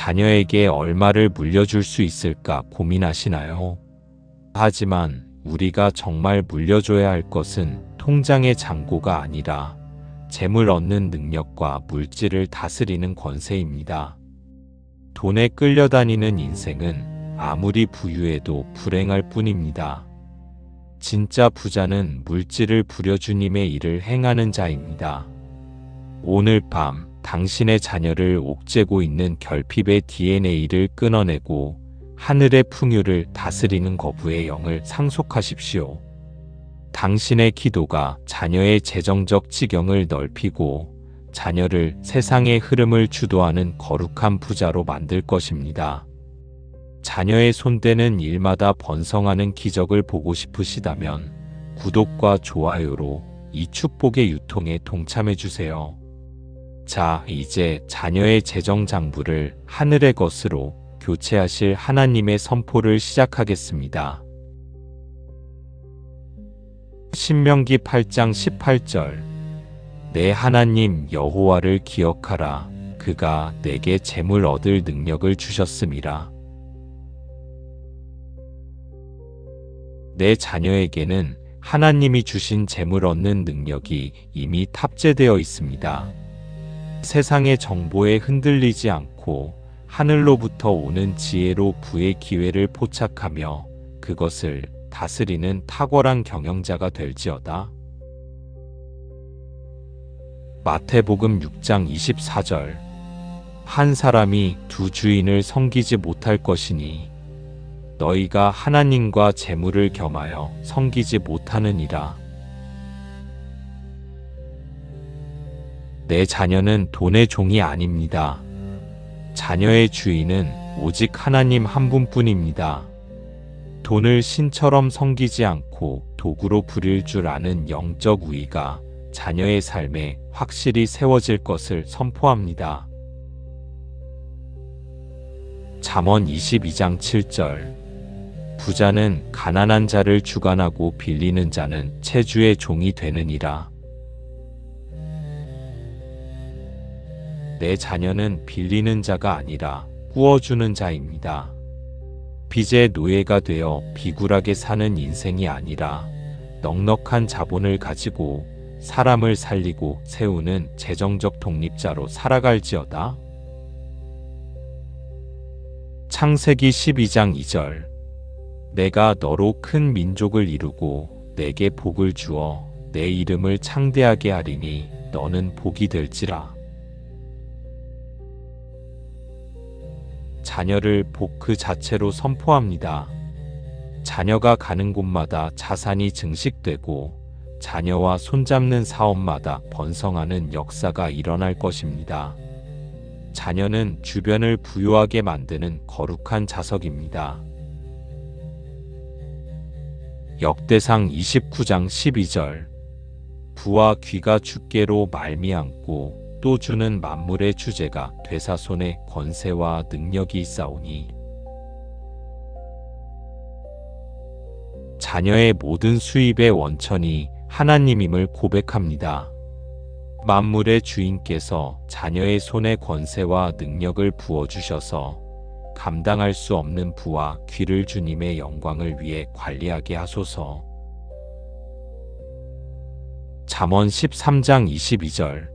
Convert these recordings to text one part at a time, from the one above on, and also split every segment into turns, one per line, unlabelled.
자녀에게 얼마를 물려줄 수 있을까 고민하시나요? 하지만 우리가 정말 물려줘야 할 것은 통장의 잔고가 아니라 재물 얻는 능력과 물질을 다스리는 권세입니다. 돈에 끌려다니는 인생은 아무리 부유해도 불행할 뿐입니다. 진짜 부자는 물질을 부려주님의 일을 행하는 자입니다. 오늘 밤 당신의 자녀를 옥죄고 있는 결핍의 DNA를 끊어내고 하늘의 풍요를 다스리는 거부의 영을 상속하십시오. 당신의 기도가 자녀의 재정적 지경을 넓히고 자녀를 세상의 흐름을 주도하는 거룩한 부자로 만들 것입니다. 자녀의 손대는 일마다 번성하는 기적을 보고 싶으시다면 구독과 좋아요로 이 축복의 유통에 동참해 주세요. 자, 이제 자녀의 재정 장부를 하늘의 것으로 교체하실 하나님의 선포를 시작하겠습니다. 신명기 8장 18절. 내 하나님 여호와를 기억하라. 그가 내게 재물 얻을 능력을 주셨음이라. 내 자녀에게는 하나님이 주신 재물 얻는 능력이 이미 탑재되어 있습니다. 세상의 정보에 흔들리지 않고 하늘로부터 오는 지혜로 부의 기회를 포착하며 그것을 다스리는 탁월한 경영자가 될지어다. 마태복음 6장 24절. 한 사람이 두 주인을 섬기지 못할 것이니 너희가 하나님과 재물을 겸하여 섬기지 못하느니라. 내 자녀는 돈의 종이 아닙니다. 자녀의 주인은 오직 하나님 한 분뿐입니다. 돈을 신처럼 섬기지 않고 도구로 부릴 줄 아는 영적 우위가 자녀의 삶에 확실히 세워질 것을 선포합니다. 잠언 22장 7절. 부자는 가난한 자를 주관하고 빌리는 자는 채주의 종이 되느니라. 내 자녀는 빌리는 자가 아니라 꾸어주는 자입니다. 빚의 노예가 되어 비굴하게 사는 인생이 아니라 넉넉한 자본을 가지고 사람을 살리고 세우는 재정적 독립자로 살아갈지어다. 창세기 12장 2절. 내가 너로 큰 민족을 이루고 내게 복을 주어 내 이름을 창대하게 하리니 너는 복이 될지라. 자녀를 복 그 자체로 선포합니다. 자녀가 가는 곳마다 자산이 증식되고 자녀와 손잡는 사업마다 번성하는 역사가 일어날 것입니다. 자녀는 주변을 부유하게 만드는 거룩한 자석입니다. 역대상 29장 12절. 부와 귀가 주께로 말미암고 또 주는 만물의 주제가 되사손의 권세와 능력이 있사오니. 자녀의 모든 수입의 원천이 하나님임을 고백합니다. 만물의 주인께서 자녀의 손에 권세와 능력을 부어주셔서 감당할 수 없는 부와 귀를 주님의 영광을 위해 관리하게 하소서. 잠언 13장 22절.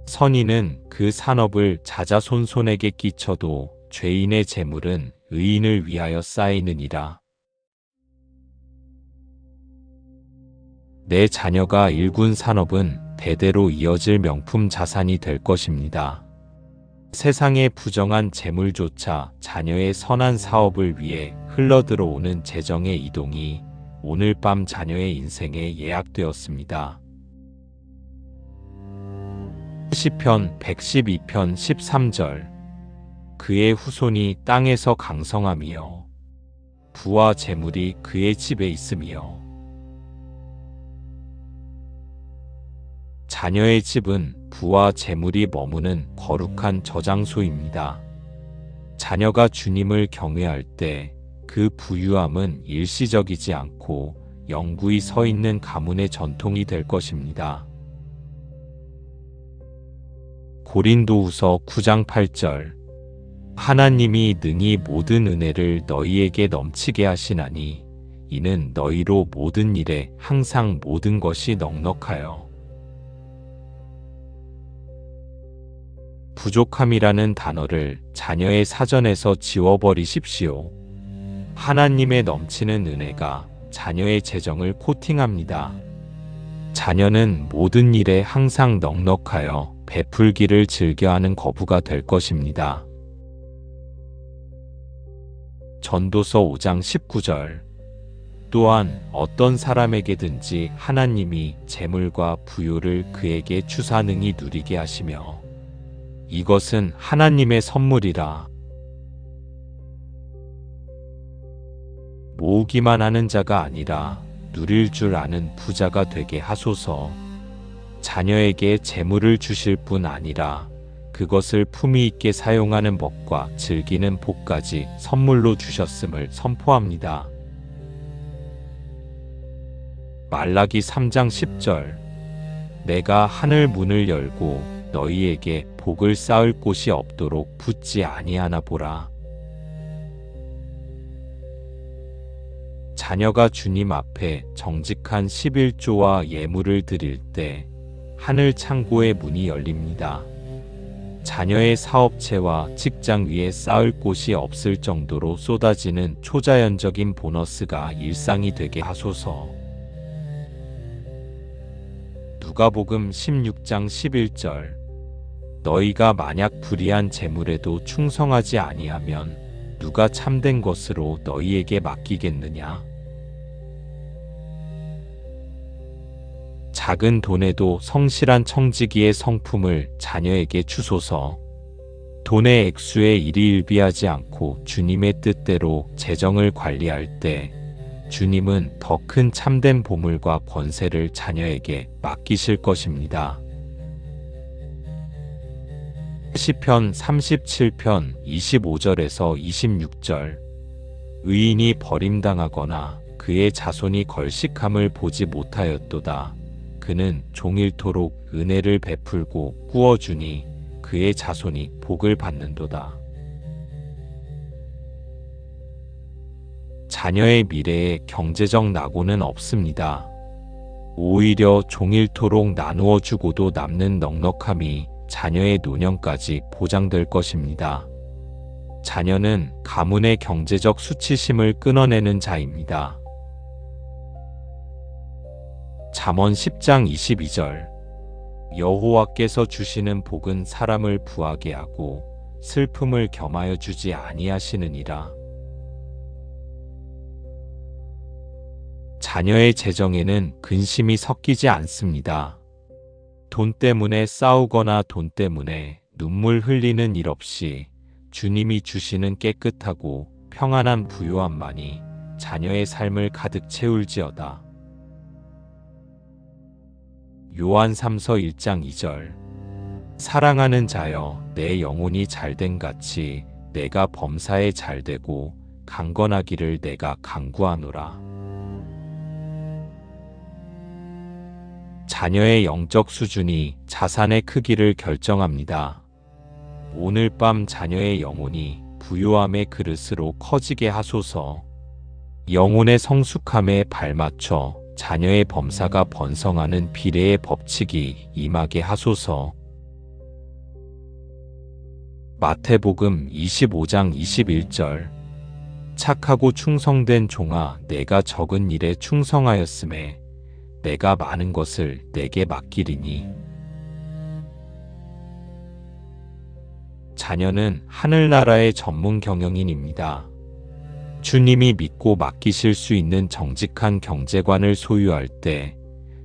선인은 그 산업을 자자손손에게 끼쳐도 죄인의 재물은 의인을 위하여 쌓이느니라. 내 자녀가 일군 산업은 대대로 이어질 명품 자산이 될 것입니다. 세상의 부정한 재물조차 자녀의 선한 사업을 위해 흘러들어오는 재정의 이동이 오늘 밤 자녀의 인생에 예약되었습니다. 시편 112편 13절. 그의 후손이 땅에서 강성하며 부와 재물이 그의 집에 있으며. 자녀의 집은 부와 재물이 머무는 거룩한 저장소입니다. 자녀가 주님을 경외할 때 그 부유함은 일시적이지 않고 영구히 서 있는 가문의 전통이 될 것입니다. 고린도후서 9장 8절. 하나님이 능히 모든 은혜를 너희에게 넘치게 하시나니 이는 너희로 모든 일에 항상 모든 것이 넉넉하여 부족함이라는 단어를 자녀의 사전에서 지워버리십시오. 하나님의 넘치는 은혜가 자녀의 재정을 코팅합니다. 자녀는 모든 일에 항상 넉넉하여 베풀기를 즐겨하는 거부가 될 것입니다. 전도서 5장 19절. 또한 어떤 사람에게든지 하나님이 재물과 부요를 그에게 주사 능히 누리게 하시며 이것은 하나님의 선물이라. 모으기만 하는 자가 아니라 누릴 줄 아는 부자가 되게 하소서. 자녀에게 재물을 주실 뿐 아니라 그것을 품위 있게 사용하는 법과 즐기는 복까지 선물로 주셨음을 선포합니다. 말라기 3장 10절. 내가 하늘 문을 열고 너희에게 복을 쌓을 곳이 없도록 붙지 아니하나 보라. 자녀가 주님 앞에 정직한 11조와 예물을 드릴 때 하늘 창고의 문이 열립니다. 자녀의 사업체와 직장 위에 쌓을 곳이 없을 정도로 쏟아지는 초자연적인 보너스가 일상이 되게 하소서. 누가복음 16장 11절. 너희가 만약 불의한 재물에도 충성하지 아니하면 누가 참된 것으로 너희에게 맡기겠느냐? 작은 돈에도 성실한 청지기의 성품을 자녀에게 주소서. 돈의 액수에 일희일비하지 않고 주님의 뜻대로 재정을 관리할 때 주님은 더 큰 참된 보물과 권세를 자녀에게 맡기실 것입니다. 시편 37편 25절에서 26절. 의인이 버림당하거나 그의 자손이 걸식함을 보지 못하였도다. 그는 종일토록 은혜를 베풀고 꾸어주니 그의 자손이 복을 받는도다. 자녀의 미래에 경제적 낙오는 없습니다. 오히려 종일토록 나누어 주고도 남는 넉넉함이 자녀의 노년까지 보장될 것입니다. 자녀는 가문의 경제적 수치심을 끊어내는 자입니다. 잠언 10장 22절. 여호와께서 주시는 복은 사람을 부하게 하고 슬픔을 겸하여 주지 아니하시느니라. 자녀의 재정에는 근심이 섞이지 않습니다. 돈 때문에 싸우거나 돈 때문에 눈물 흘리는 일 없이 주님이 주시는 깨끗하고 평안한 부요함만이 자녀의 삶을 가득 채울지어다. 요한 3서 1장 2절. 사랑하는 자여, 내 영혼이 잘됨 같이 내가 범사에 잘되고 강건하기를 내가 간구하노라. 자녀의 영적 수준이 자산의 크기를 결정합니다. 오늘 밤 자녀의 영혼이 부요함의 그릇으로 커지게 하소서. 영혼의 성숙함에 발맞춰 자녀의 범사가 번성하는 비례의 법칙이 임하게 하소서. 마태복음 25장 21절. 착하고 충성된 종아, 내가 적은 일에 충성하였음에 내가 많은 것을 내게 맡기리니. 자녀는 하늘나라의 전문 경영인입니다. 주님이 믿고 맡기실 수 있는 정직한 경제관을 소유할 때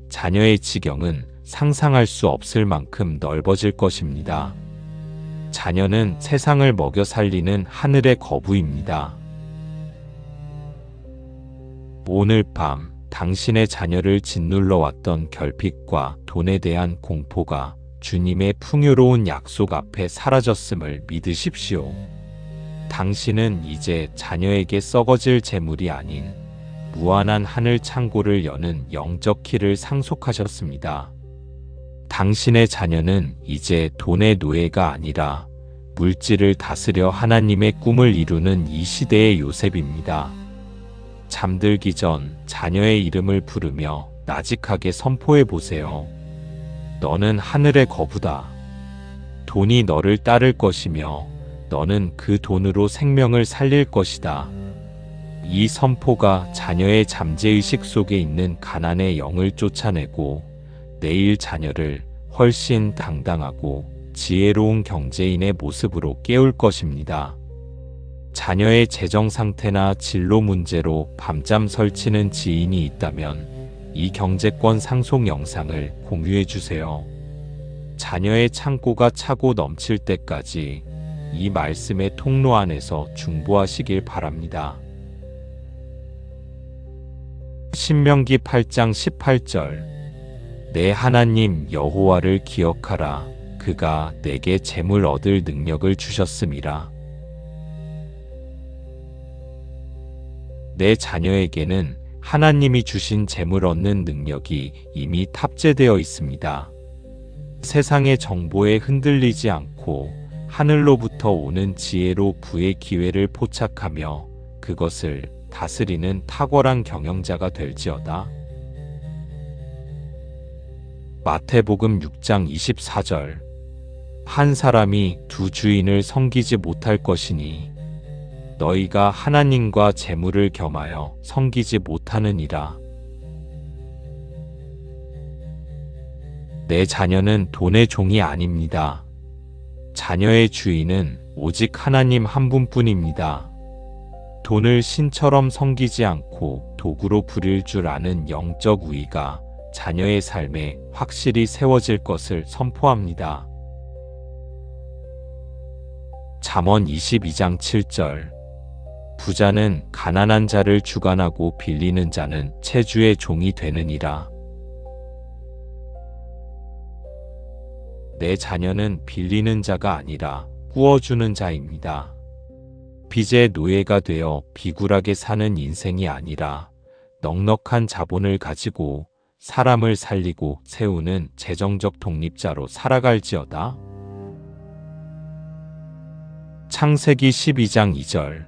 자녀의 지경은 상상할 수 없을 만큼 넓어질 것입니다. 자녀는 세상을 먹여 살리는 하늘의 거부입니다. 오늘 밤 당신의 자녀를 짓눌러 왔던 결핍과 돈에 대한 공포가 주님의 풍요로운 약속 앞에 사라졌음을 믿으십시오. 당신은 이제 자녀에게 썩어질 재물이 아닌 무한한 하늘 창고를 여는 영적 키를 상속하셨습니다. 당신의 자녀는 이제 돈의 노예가 아니라 물질을 다스려 하나님의 꿈을 이루는 이 시대의 요셉입니다. 잠들기 전 자녀의 이름을 부르며 나직하게 선포해 보세요. 너는 하늘의 거부다. 돈이 너를 따를 것이며 너는 그 돈으로 생명을 살릴 것이다. 이 선포가 자녀의 잠재의식 속에 있는 가난의 영을 쫓아내고 내일 자녀를 훨씬 당당하고 지혜로운 경제인의 모습으로 깨울 것입니다. 자녀의 재정 상태나 진로 문제로 밤잠 설치는 지인이 있다면 이 경제권 상속 영상을 공유해 주세요. 자녀의 창고가 차고 넘칠 때까지 이 말씀의 통로 안에서 중보하시길 바랍니다. 신명기 8장 18절 내 하나님 여호와를 기억하라. 그가 내게 재물 얻을 능력을 주셨음이라. 내 자녀에게는 하나님이 주신 재물 얻는 능력이 이미 탑재되어 있습니다. 세상의 정보에 흔들리지 않고 하늘로부터 오는 지혜로 부의 기회를 포착하며 그것을 다스리는 탁월한 경영자가 될지어다. 마태복음 6장 24절 한 사람이 두 주인을 섬기지 못할 것이니 너희가 하나님과 재물을 겸하여 섬기지 못하느니라. 내 자녀는 돈의 종이 아닙니다. 자녀의 주인은 오직 하나님 한 분뿐입니다. 돈을 신처럼 섬기지 않고 도구로 부릴 줄 아는 영적 우위가 자녀의 삶에 확실히 세워질 것을 선포합니다. 잠언 22장 7절 부자는 가난한 자를 주관하고 빌리는 자는 채주의 종이 되느니라. 내 자녀는 빌리는 자가 아니라 꾸어주는 자입니다. 빚의 노예가 되어 비굴하게 사는 인생이 아니라 넉넉한 자본을 가지고 사람을 살리고 세우는 재정적 독립자로 살아갈지어다. 창세기 12장 2절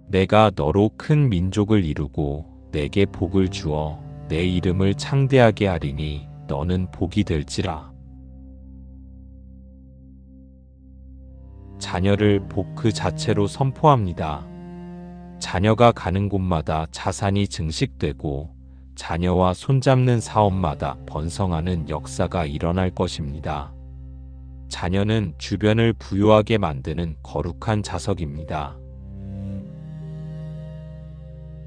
내가 너로 큰 민족을 이루고 내게 복을 주어 내 이름을 창대하게 하리니 너는 복이 될지라. 자녀를 복 그 자체로 선포합니다. 자녀가 가는 곳마다 자산이 증식되고 자녀와 손잡는 사업마다 번성하는 역사가 일어날 것입니다. 자녀는 주변을 부유하게 만드는 거룩한 자석입니다.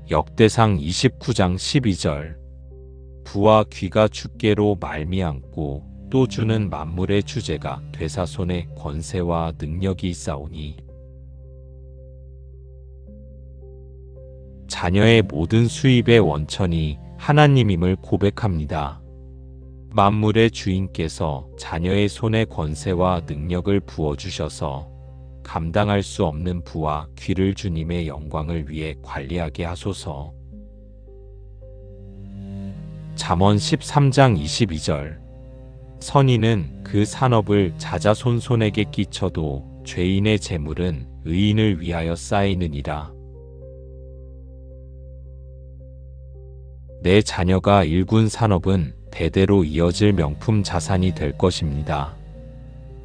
역대상 29장 12절 부와 귀가 주께로 말미암고 또 주는 만물의 주제가 되사손의 권세와 능력이 있사오니 자녀의 모든 수입의 원천이 하나님임을 고백합니다. 만물의 주인께서 자녀의 손에 권세와 능력을 부어주셔서 감당할 수 없는 부와 귀를 주님의 영광을 위해 관리하게 하소서. 잠언 13장 22절 선인은 그 산업을 자자손손에게 끼쳐도 죄인의 재물은 의인을 위하여 쌓이느니라. 내 자녀가 일군 산업은 대대로 이어질 명품 자산이 될 것입니다.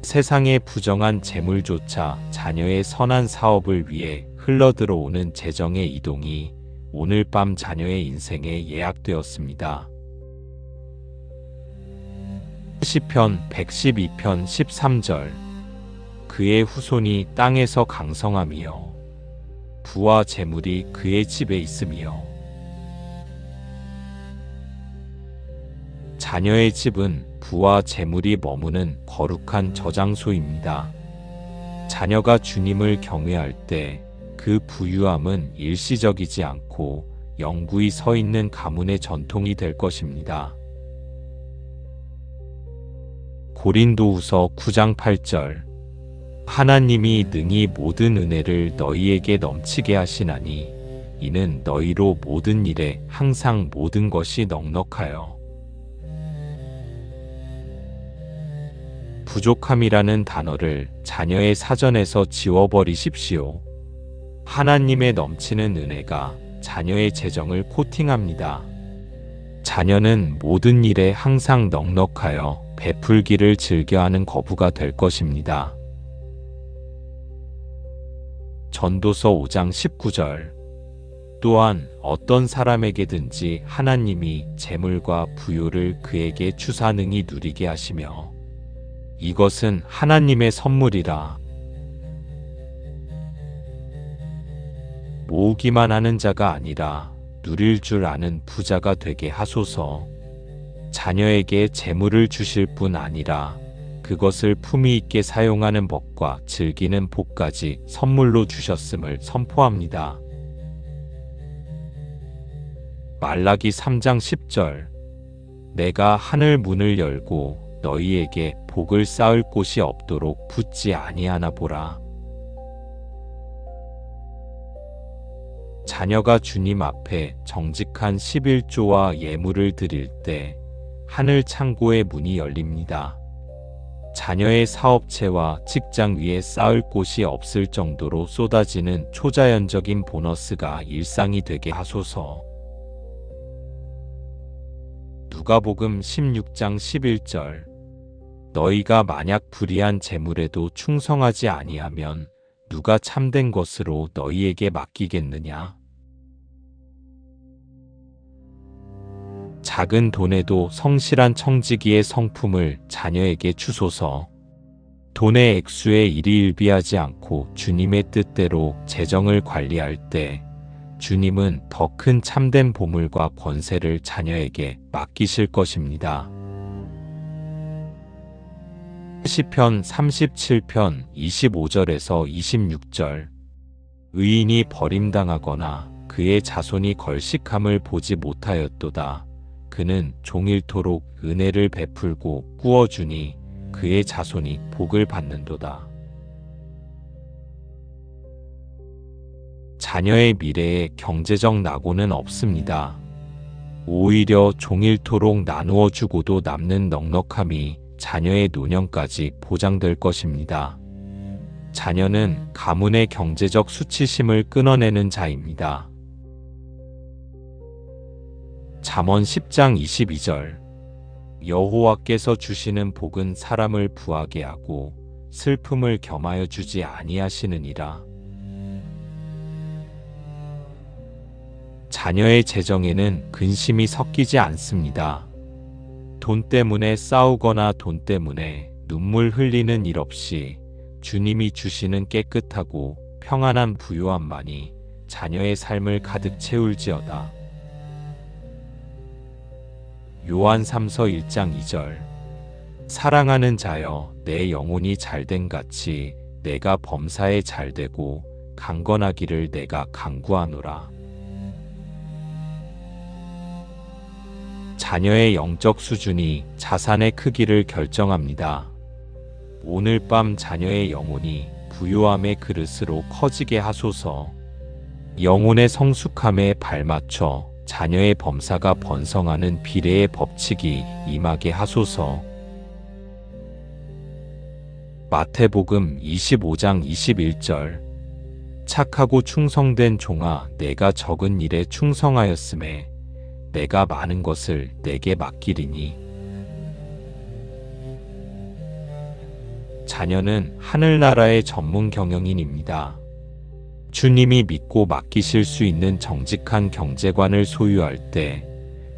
세상의 부정한 재물조차 자녀의 선한 사업을 위해 흘러들어오는 재정의 이동이 오늘 밤 자녀의 인생에 예약되었습니다. 시편 112편 13절 그의 후손이 땅에서 강성하며 부와 재물이 그의 집에 있으며 자녀의 집은 부와 재물이 머무는 거룩한 저장소입니다. 자녀가 주님을 경외할 때 그 부유함은 일시적이지 않고 영구히 서 있는 가문의 전통이 될 것입니다. 고린도후서 9장 8절 하나님이 능히 모든 은혜를 너희에게 넘치게 하시나니 이는 너희로 모든 일에 항상 모든 것이 넉넉하여 부족함이라는 단어를 자녀의 사전에서 지워버리십시오. 하나님의 넘치는 은혜가 자녀의 재정을 코팅합니다. 자녀는 모든 일에 항상 넉넉하여 베풀기를 즐겨하는 거부가 될 것입니다. 전도서 5장 19절. 또한 어떤 사람에게든지 하나님이 재물과 부요를 그에게 주사 능히 누리게 하시며 이것은 하나님의 선물이라. 모으기만 하는 자가 아니라 누릴 줄 아는 부자가 되게 하소서. 자녀에게 재물을 주실 뿐 아니라 그것을 품위 있게 사용하는 법과 즐기는 복까지 선물로 주셨음을 선포합니다. 말라기 3장 10절. 내가 하늘 문을 열고 너희에게 복을 쌓을 곳이 없도록 붙지 아니하나 보라. 자녀가 주님 앞에 정직한 11조와 예물을 드릴 때 하늘 창고의 문이 열립니다. 자녀의 사업체와 직장 위에 쌓을 곳이 없을 정도로 쏟아지는 초자연적인 보너스가 일상이 되게 하소서. 누가복음 16장 11절. 너희가 만약 불의한 재물에도 충성하지 아니하면 누가 참된 것으로 너희에게 맡기겠느냐? 작은 돈에도 성실한 청지기의 성품을 자녀에게 주소서. 돈의 액수에 일희일비하지 않고 주님의 뜻대로 재정을 관리할 때 주님은 더 큰 참된 보물과 권세를 자녀에게 맡기실 것입니다. 시편 37편 25절에서 26절. 의인이 버림당하거나 그의 자손이 걸식함을 보지 못하였도다. 그는 종일토록 은혜를 베풀고 꾸어주니 그의 자손이 복을 받는도다. 자녀의 미래에 경제적 낙오는 없습니다. 오히려 종일토록 나누어 주고도 남는 넉넉함이 자녀의 노년까지 보장될 것입니다. 자녀는 가문의 경제적 수치심을 끊어내는 자입니다. 잠언 10장 22절. 여호와께서 주시는 복은 사람을 부하게 하고 슬픔을 겸하여 주지 아니하시느니라. 자녀의 재정에는 근심이 섞이지 않습니다. 돈 때문에 싸우거나 돈 때문에 눈물 흘리는 일 없이 주님이 주시는 깨끗하고 평안한 부요함만이 자녀의 삶을 가득 채울지어다. 요한 3서 1장 2절. 사랑하는 자여, 내 영혼이 잘된 같이 내가 범사에 잘되고 강건하기를 내가 간구하노라. 자녀의 영적 수준이 자산의 크기를 결정합니다. 오늘 밤 자녀의 영혼이 부요함의 그릇으로 커지게 하소서. 영혼의 성숙함에 발맞춰 자녀의 범사가 번성하는 비례의 법칙이 임하게 하소서. 마태복음 25장 21절. 착하고 충성된 종아, 내가 적은 일에 충성하였음에 내가 많은 것을 내게 맡기리니. 자녀는 하늘나라의 전문 경영인입니다. 주님이 믿고 맡기실 수 있는 정직한 경제관을 소유할 때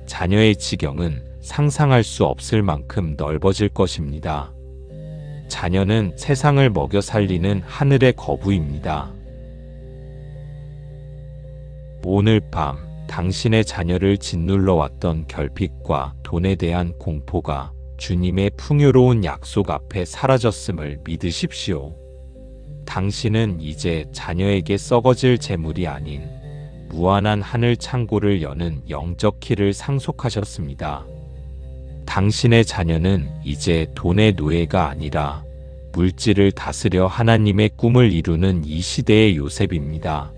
자녀의 지경은 상상할 수 없을 만큼 넓어질 것입니다. 자녀는 세상을 먹여 살리는 하늘의 거부입니다. 오늘 밤 당신의 자녀를 짓눌러 왔던 결핍과 돈에 대한 공포가 주님의 풍요로운 약속 앞에 사라졌음을 믿으십시오. 당신은 이제 자녀에게 썩어질 재물이 아닌 무한한 하늘 창고를 여는 영적 키를 상속하셨습니다. 당신의 자녀는 이제 돈의 노예가 아니라 물질을 다스려 하나님의 꿈을 이루는 이 시대의 요셉입니다.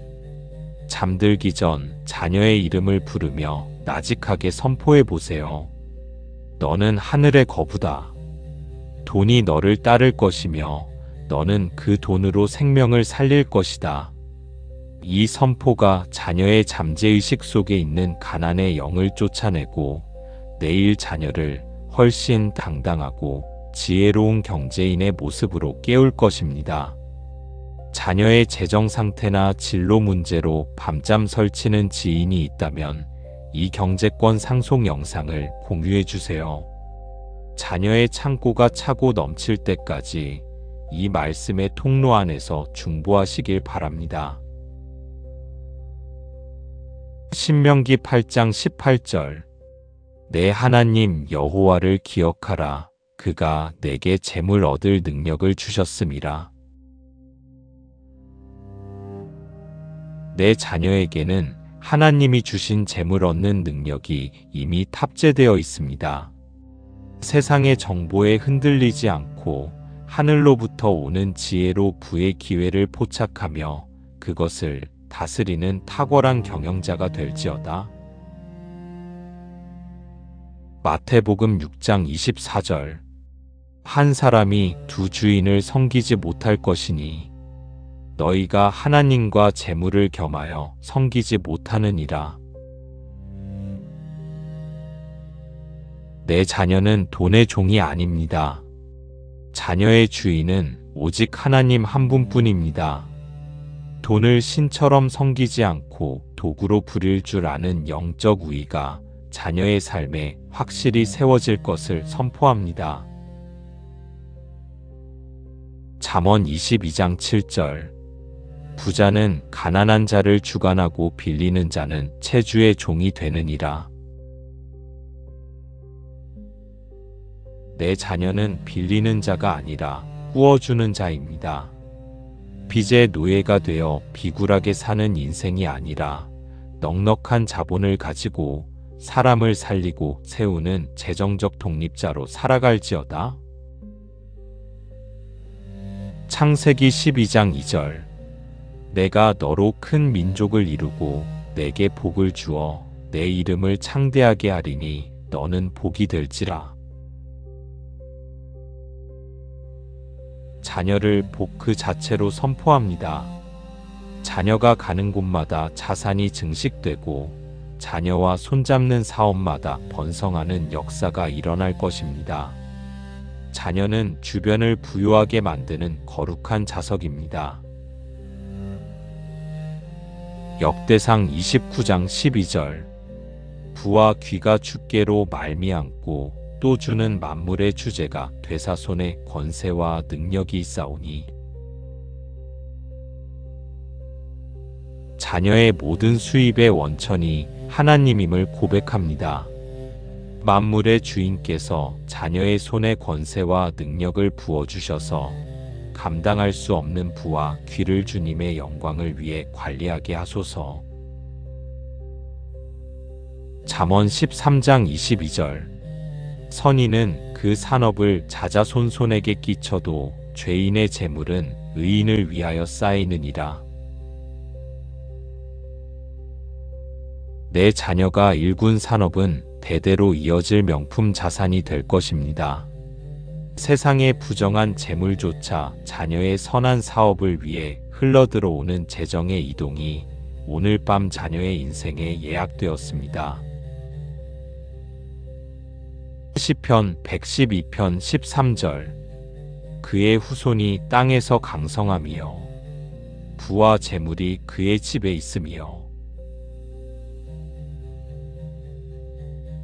잠들기 전 자녀의 이름을 부르며 나직하게 선포해 보세요. 너는 하늘의 거부다. 돈이 너를 따를 것이며 너는 그 돈으로 생명을 살릴 것이다. 이 선포가 자녀의 잠재의식 속에 있는 가난의 영을 쫓아내고 내일 자녀를 훨씬 당당하고 지혜로운 경제인의 모습으로 깨울 것입니다. 자녀의 재정 상태나 진로 문제로 밤잠 설치는 지인이 있다면 이 경제권 상속 영상을 공유해 주세요. 자녀의 창고가 차고 넘칠 때까지 이 말씀의 통로 안에서 중보하시길 바랍니다. 신명기 8장 18절 내 하나님 여호와를 기억하라. 그가 내게 재물 얻을 능력을 주셨음이라. 내 자녀에게는 하나님이 주신 재물 얻는 능력이 이미 탑재되어 있습니다. 세상의 정보에 흔들리지 않고 하늘로부터 오는 지혜로 부의 기회를 포착하며 그것을 다스리는 탁월한 경영자가 될지어다. 마태복음 6장 24절 한 사람이 두 주인을 섬기지 못할 것이니 너희가 하나님과 재물을 겸하여 섬기지 못하느니라. 내 자녀는 돈의 종이 아닙니다. 자녀의 주인은 오직 하나님 한 분뿐입니다. 돈을 신처럼 섬기지 않고 도구로 부릴 줄 아는 영적 우위가 자녀의 삶에 확실히 세워질 것을 선포합니다. 잠언 22장 7절 부자는 가난한 자를 주관하고 빌리는 자는 채주의 종이 되느니라. 내 자녀는 빌리는 자가 아니라 꾸어주는 자입니다. 빚의 노예가 되어 비굴하게 사는 인생이 아니라 넉넉한 자본을 가지고 사람을 살리고 세우는 재정적 독립자로 살아갈지어다. 창세기 12장 2절 내가 너로 큰 민족을 이루고 내게 복을 주어 내 이름을 창대하게 하리니 너는 복이 될지라. 자녀를 복 그 자체로 선포합니다. 자녀가 가는 곳마다 자산이 증식되고 자녀와 손잡는 사업마다 번성하는 역사가 일어날 것입니다. 자녀는 주변을 부유하게 만드는 거룩한 자석입니다. 역대상 29장 12절 부와 귀가 주께로 말미암고 또 주는 만물의 주제가 되사손의 권세와 능력이 있사오니 자녀의 모든 수입의 원천이 하나님임을 고백합니다. 만물의 주인께서 자녀의 손에 권세와 능력을 부어주셔서 감당할 수 없는 부와 귀를 주님의 영광을 위해 관리하게 하소서. 잠언 13장 22절 선인은 그 산업을 자자손손에게 끼쳐도 죄인의 재물은 의인을 위하여 쌓이느니라. 내 자녀가 일군 산업은 대대로 이어질 명품 자산이 될 것입니다. 세상의 부정한 재물조차 자녀의 선한 사업을 위해 흘러들어오는 재정의 이동이 오늘 밤 자녀의 인생에 예약되었습니다. 시편 112편 13절 그의 후손이 땅에서 강성하며 부와 재물이 그의 집에 있으며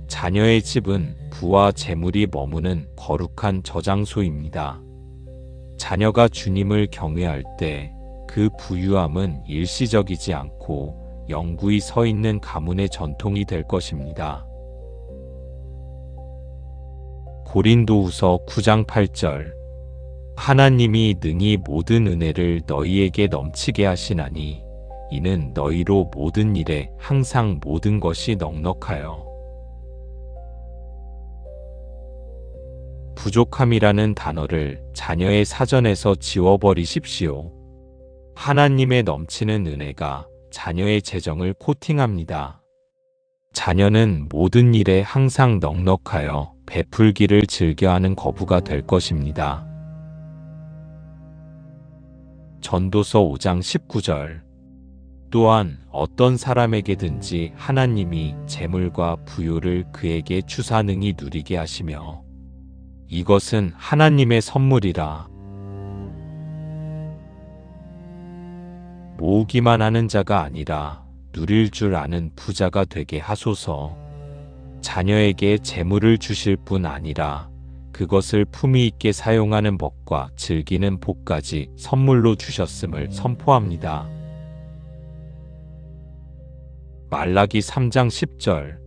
자녀의 집은 부와 재물이 머무는 거룩한 저장소입니다. 자녀가 주님을 경외할 때 그 부유함은 일시적이지 않고 영구히 서 있는 가문의 전통이 될 것입니다. 고린도후서 9장 8절 하나님이 능히 모든 은혜를 너희에게 넘치게 하시나니 이는 너희로 모든 일에 항상 모든 것이 넉넉하여 부족함이라는 단어를 자녀의 사전에서 지워버리십시오. 하나님의 넘치는 은혜가 자녀의 재정을 코팅합니다. 자녀는 모든 일에 항상 넉넉하여 베풀기를 즐겨하는 거부가 될 것입니다. 전도서 5장 19절. 또한 어떤 사람에게든지 하나님이 재물과 부요를 그에게 주사 능히 누리게 하시며 이것은 하나님의 선물이라. 모으기만 하는 자가 아니라 누릴 줄 아는 부자가 되게 하소서. 자녀에게 재물을 주실 뿐 아니라 그것을 품위 있게 사용하는 법과 즐기는 복까지 선물로 주셨음을 선포합니다. 말라기 3장 10절.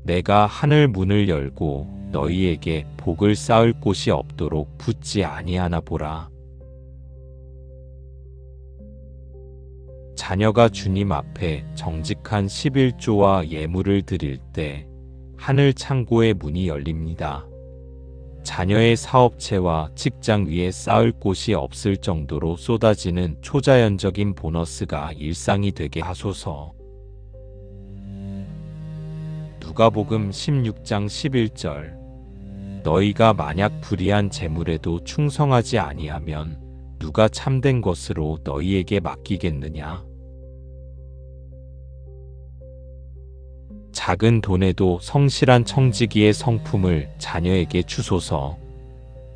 내가 하늘 문을 열고 너희에게 복을 쌓을 곳이 없도록 붙지 아니하나 보라. 자녀가 주님 앞에 정직한 11조와 예물을 드릴 때 하늘 창고의 문이 열립니다. 자녀의 사업체와 직장 위에 쌓을 곳이 없을 정도로 쏟아지는 초자연적인 보너스가 일상이 되게 하소서. 누가복음 16장 11절. 너희가 만약 불의한 재물에도 충성하지 아니하면 누가 참된 것으로 너희에게 맡기겠느냐? 작은 돈에도 성실한 청지기의 성품을 자녀에게 주소서.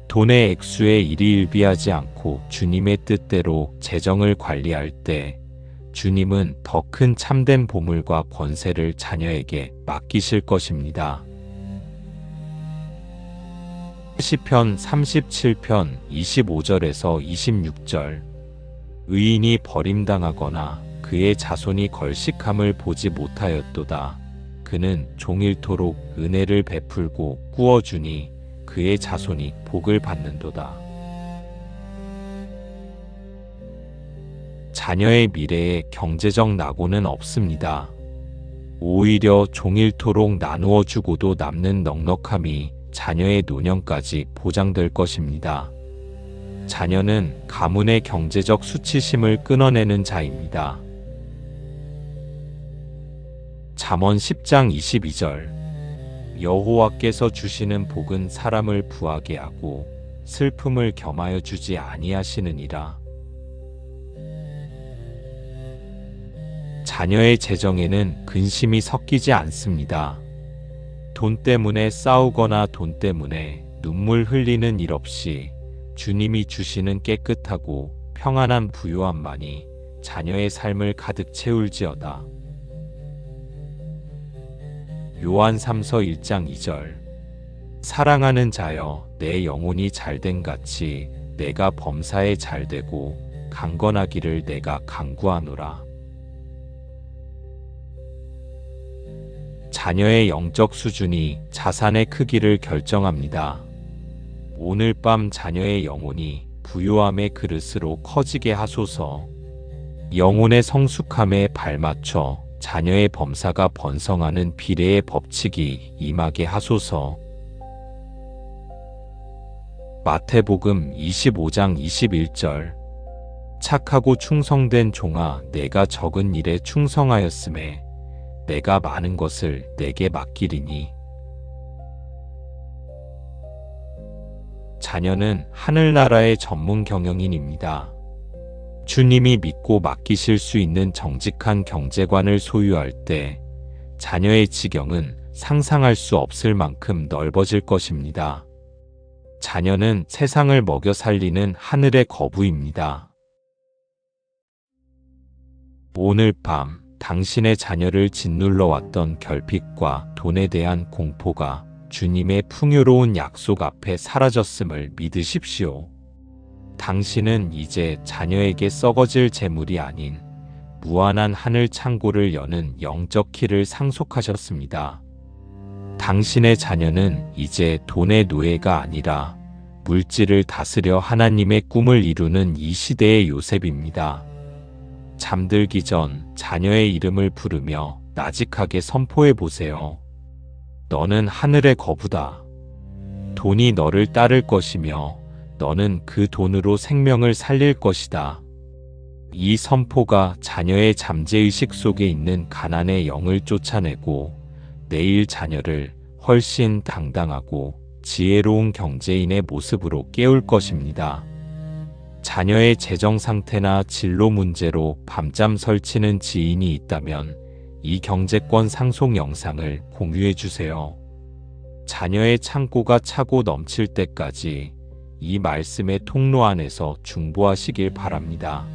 돈의 액수에 일희일비하지 않고 주님의 뜻대로 재정을 관리할 때 주님은 더 큰 참된 보물과 권세를 자녀에게 맡기실 것입니다. 시편 37편 25절에서 26절. 의인이 버림당하거나 그의 자손이 걸식함을 보지 못하였도다. 그는 종일토록 은혜를 베풀고 꾸어주니 그의 자손이 복을 받는도다. 자녀의 미래에 경제적 낙오는 없습니다. 오히려 종일토록 나누어 주고도 남는 넉넉함이 자녀의 노년까지 보장될 것입니다. 자녀는 가문의 경제적 수치심을 끊어내는 자입니다. 잠언 10장 22절. 여호와께서 주시는 복은 사람을 부하게 하고 슬픔을 겸하여 주지 아니하시느니라. 자녀의 재정에는 근심이 섞이지 않습니다. 돈 때문에 싸우거나 돈 때문에 눈물 흘리는 일 없이 주님이 주시는 깨끗하고 평안한 부요함만이 자녀의 삶을 가득 채울지어다. 요한 3서 1장 2절. 사랑하는 자여, 내 영혼이 잘됨 같이 내가 범사에 잘되고 강건하기를 내가 간구하노라. 자녀의 영적 수준이 자산의 크기를 결정합니다. 오늘 밤 자녀의 영혼이 부요함의 그릇으로 커지게 하소서. 영혼의 성숙함에 발맞춰 자녀의 범사가 번성하는 비례의 법칙이 임하게 하소서. 마태복음 25장 21절. 착하고 충성된 종아, 내가 적은 일에 충성하였음에 내가 많은 것을 내게 맡기리니. 자녀는 하늘나라의 전문 경영인입니다. 주님이 믿고 맡기실 수 있는 정직한 경제관을 소유할 때 자녀의 지경은 상상할 수 없을 만큼 넓어질 것입니다. 자녀는 세상을 먹여 살리는 하늘의 거부입니다. 오늘 밤 당신의 자녀를 짓눌러 왔던 결핍과 돈에 대한 공포가 주님의 풍요로운 약속 앞에 사라졌음을 믿으십시오. 당신은 이제 자녀에게 썩어질 재물이 아닌 무한한 하늘 창고를 여는 영적 키를 상속하셨습니다. 당신의 자녀는 이제 돈의 노예가 아니라 물질을 다스려 하나님의 꿈을 이루는 이 시대의 요셉입니다. 잠들기 전 자녀의 이름을 부르며 나직하게 선포해 보세요. 너는 하늘의 거부다. 돈이 너를 따를 것이며 너는 그 돈으로 생명을 살릴 것이다. 이 선포가 자녀의 잠재의식 속에 있는 가난의 영을 쫓아내고 내일 자녀를 훨씬 당당하고 지혜로운 경제인의 모습으로 깨울 것입니다. 자녀의 재정 상태나 진로 문제로 밤잠 설치는 지인이 있다면 이 경제권 상속 영상을 공유해 주세요. 자녀의 창고가 차고 넘칠 때까지 이 말씀의 통로 안에서 중보하시길 바랍니다.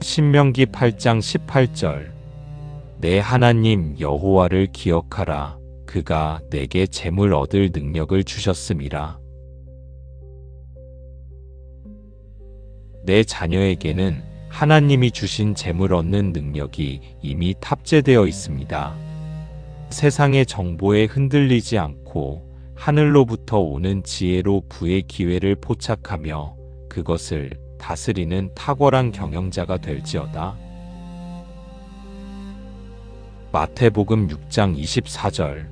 신명기 8장 18절 내 하나님 여호와를 기억하라. 그가 내게 재물 얻을 능력을 주셨음이라. 내 자녀에게는 하나님이 주신 재물 얻는 능력이 이미 탑재되어 있습니다. 세상의 정보에 흔들리지 않고 하늘로부터 오는 지혜로 부의 기회를 포착하며 그것을 다스리는 탁월한 경영자가 될지어다. 마태복음 6장 24절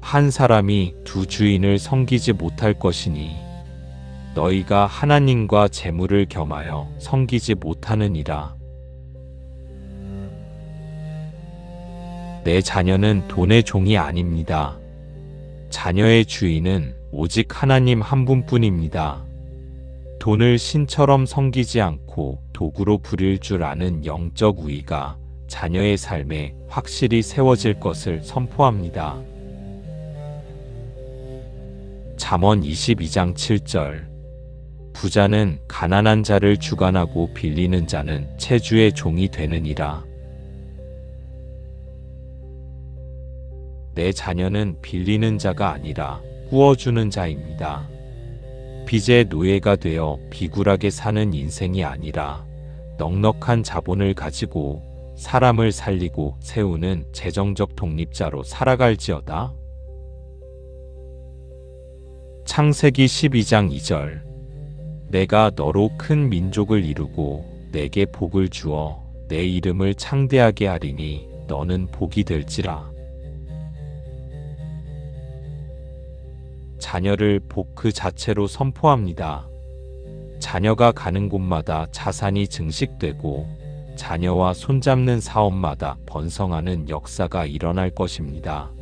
한 사람이 두 주인을 섬기지 못할 것이니 너희가 하나님과 재물을 겸하여 섬기지 못하느니라. 내 자녀는 돈의 종이 아닙니다. 자녀의 주인은 오직 하나님 한 분뿐입니다. 돈을 신처럼 섬기지 않고 도구로 부릴 줄 아는 영적 우위가 자녀의 삶에 확실히 세워질 것을 선포합니다. 잠언 22장 7절 부자는 가난한 자를 주관하고 빌리는 자는 채주의 종이 되느니라. 내 자녀는 빌리는 자가 아니라 꾸어주는 자입니다. 빚의 노예가 되어 비굴하게 사는 인생이 아니라 넉넉한 자본을 가지고 사람을 살리고 세우는 재정적 독립자로 살아갈지어다. 창세기 12장 2절 내가 너로 큰 민족을 이루고 내게 복을 주어 내 이름을 창대하게 하리니 너는 복이 될지라. 자녀를 복 그 자체로 선포합니다. 자녀가 가는 곳마다 자산이 증식되고 자녀와 손잡는 사업마다 번성하는 역사가 일어날 것입니다.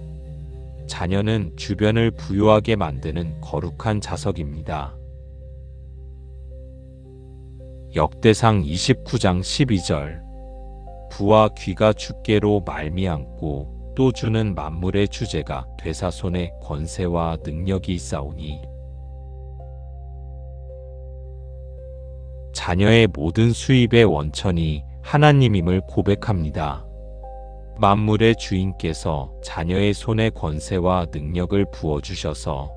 자녀는 주변을 부유하게 만드는 거룩한 자석입니다. 역대상 29장 12절 부와 귀가 주께로 말미암고 또 주는 만물의 주제가 되사손의 권세와 능력이 있사오니 자녀의 모든 수입의 원천이 하나님임을 고백합니다. 만물의 주인께서 자녀의 손에 권세와 능력을 부어주셔서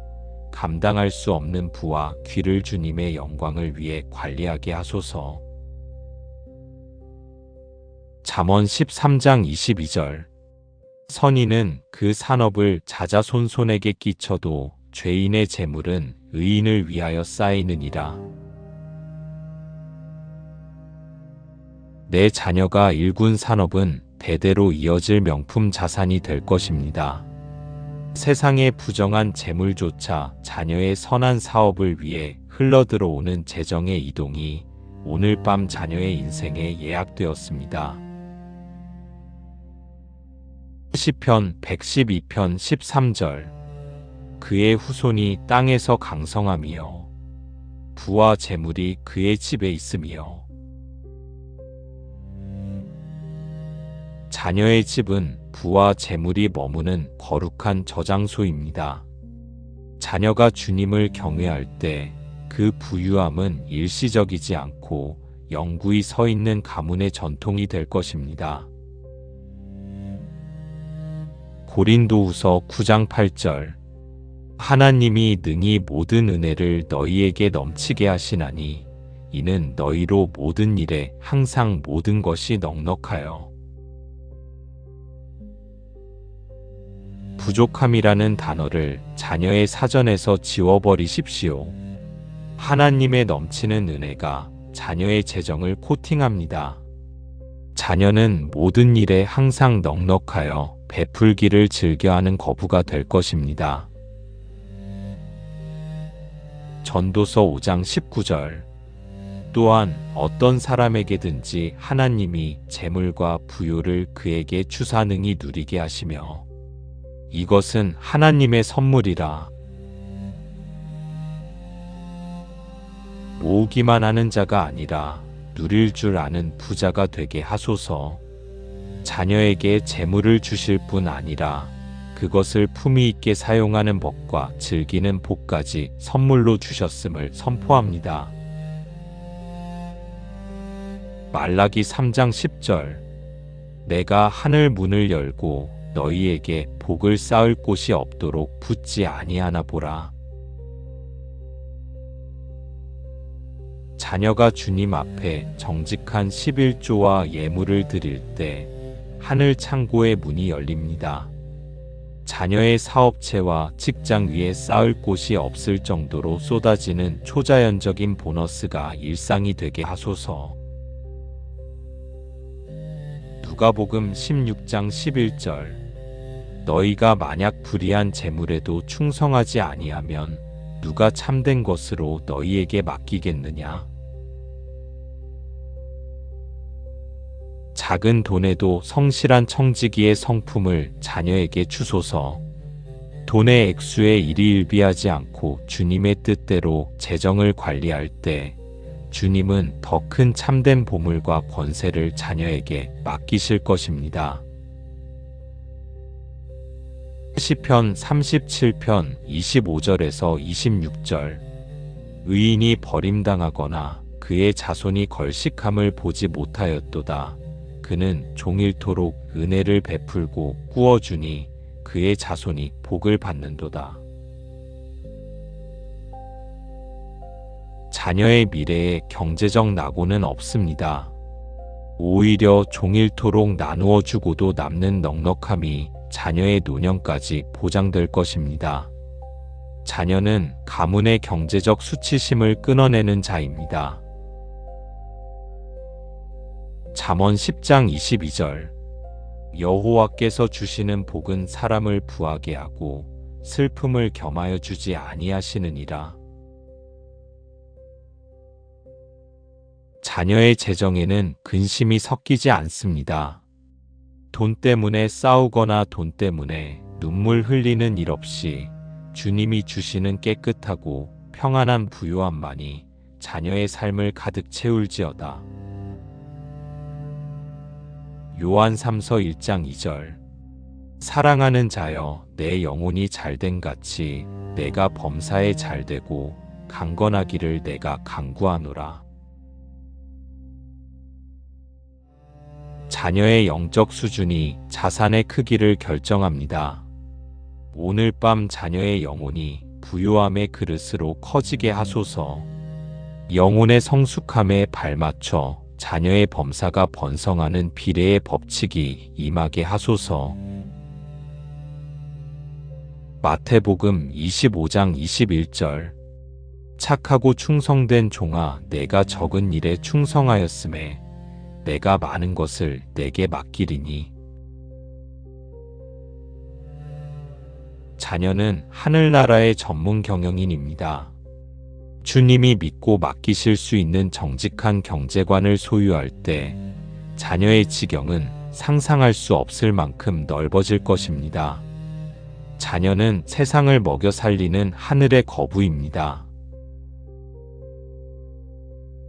감당할 수 없는 부와 귀를 주님의 영광을 위해 관리하게 하소서. 잠언 13장 22절 선인은 그 산업을 자자손손에게 끼쳐도 죄인의 재물은 의인을 위하여 쌓이느니라. 내 자녀가 일군 산업은 대대로 이어질 명품 자산이 될 것입니다. 세상의 부정한 재물조차 자녀의 선한 사업을 위해 흘러들어오는 재정의 이동이 오늘 밤 자녀의 인생에 예약되었습니다. 시편 112편 13절 그의 후손이 땅에서 강성하며 부와 재물이 그의 집에 있으며 자녀의 집은 부와 재물이 머무는 거룩한 저장소입니다. 자녀가 주님을 경외할 때 그 부유함은 일시적이지 않고 영구히 서 있는 가문의 전통이 될 것입니다. 고린도후서 9장 8절 하나님이 능히 모든 은혜를 너희에게 넘치게 하시나니 이는 너희로 모든 일에 항상 모든 것이 넉넉하여 부족함이라는 단어를 자녀의 사전에서 지워버리십시오. 하나님의 넘치는 은혜가 자녀의 재정을 코팅합니다. 자녀는 모든 일에 항상 넉넉하여 베풀기를 즐겨하는 거부가 될 것입니다. 전도서 5장 19절 또한 어떤 사람에게든지 하나님이 재물과 부요를 그에게 주사 능히 누리게 하시며 이것은 하나님의 선물이라. 모으기만 하는 자가 아니라 누릴 줄 아는 부자가 되게 하소서. 자녀에게 재물을 주실 뿐 아니라 그것을 품위 있게 사용하는 법과 즐기는 복까지 선물로 주셨음을 선포합니다. 말라기 3장 10절. 내가 하늘 문을 열고 너희에게 복을 쌓을 곳이 없도록 붙지 아니하나 보라. 자녀가 주님 앞에 정직한 11조와 예물을 드릴 때 하늘 창고의 문이 열립니다. 자녀의 사업체와 직장 위에 쌓을 곳이 없을 정도로 쏟아지는 초자연적인 보너스가 일상이 되게 하소서. 누가복음 16장 11절. 너희가 만약 불의한 재물에도 충성하지 아니하면 누가 참된 것으로 너희에게 맡기겠느냐? 작은 돈에도 성실한 청지기의 성품을 자녀에게 주소서. 돈의 액수에 일희일비하지 않고 주님의 뜻대로 재정을 관리할 때 주님은 더 큰 참된 보물과 권세를 자녀에게 맡기실 것입니다. 시편 37편 25절에서 26절. 의인이 버림당하거나 그의 자손이 걸식함을 보지 못하였도다. 그는 종일토록 은혜를 베풀고 꾸어주니 그의 자손이 복을 받는도다. 자녀의 미래에 경제적 낙오는 없습니다. 오히려 종일토록 나누어 주고도 남는 넉넉함이 자녀의 노년까지 보장될 것입니다. 자녀는 가문의 경제적 수치심을 끊어내는 자입니다. 잠언 10장 22절. 여호와께서 주시는 복은 사람을 부하게 하고 슬픔을 겸하여 주지 아니하시느니라. 자녀의 재정에는 근심이 섞이지 않습니다. 돈 때문에 싸우거나 돈 때문에 눈물 흘리는 일 없이 주님이 주시는 깨끗하고 평안한 부요함만이 자녀의 삶을 가득 채울지어다. 요한 3서 1장 2절. 사랑하는 자여, 내 영혼이 잘됨 같이 내가 범사에 잘되고 강건하기를 내가 간구하노라. 자녀의 영적 수준이 자산의 크기를 결정합니다. 오늘 밤 자녀의 영혼이 부요함의 그릇으로 커지게 하소서. 영혼의 성숙함에 발맞춰 자녀의 범사가 번성하는 비례의 법칙이 임하게 하소서. 마태복음 25장 21절. 착하고 충성된 종아, 내가 적은 일에 충성하였음에 내가 많은 것을 내게 맡기리니. 자녀는 하늘나라의 전문 경영인입니다. 주님이 믿고 맡기실 수 있는 정직한 경제관을 소유할 때 자녀의 지경은 상상할 수 없을 만큼 넓어질 것입니다. 자녀는 세상을 먹여 살리는 하늘의 거부입니다.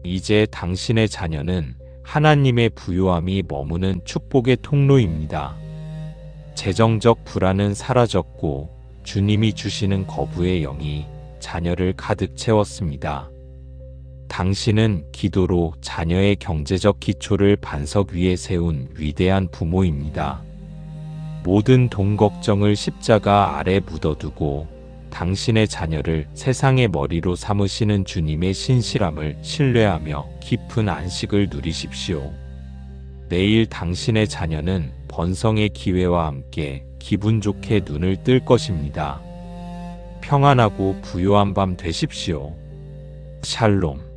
이제 당신의 자녀는 하나님의 부요함이 머무는 축복의 통로입니다. 재정적 불안은 사라졌고 주님이 주시는 거부의 영이 자녀를 가득 채웠습니다. 당신은 기도로 자녀의 경제적 기초를 반석 위에 세운 위대한 부모입니다. 모든 돈 걱정을 십자가 아래 묻어두고 당신의 자녀를 세상의 머리로 삼으시는 주님의 신실함을 신뢰하며 깊은 안식을 누리십시오. 내일 당신의 자녀는 번성의 기회와 함께 기분 좋게 눈을 뜰 것입니다. 평안하고 부요한 밤 되십시오. 샬롬.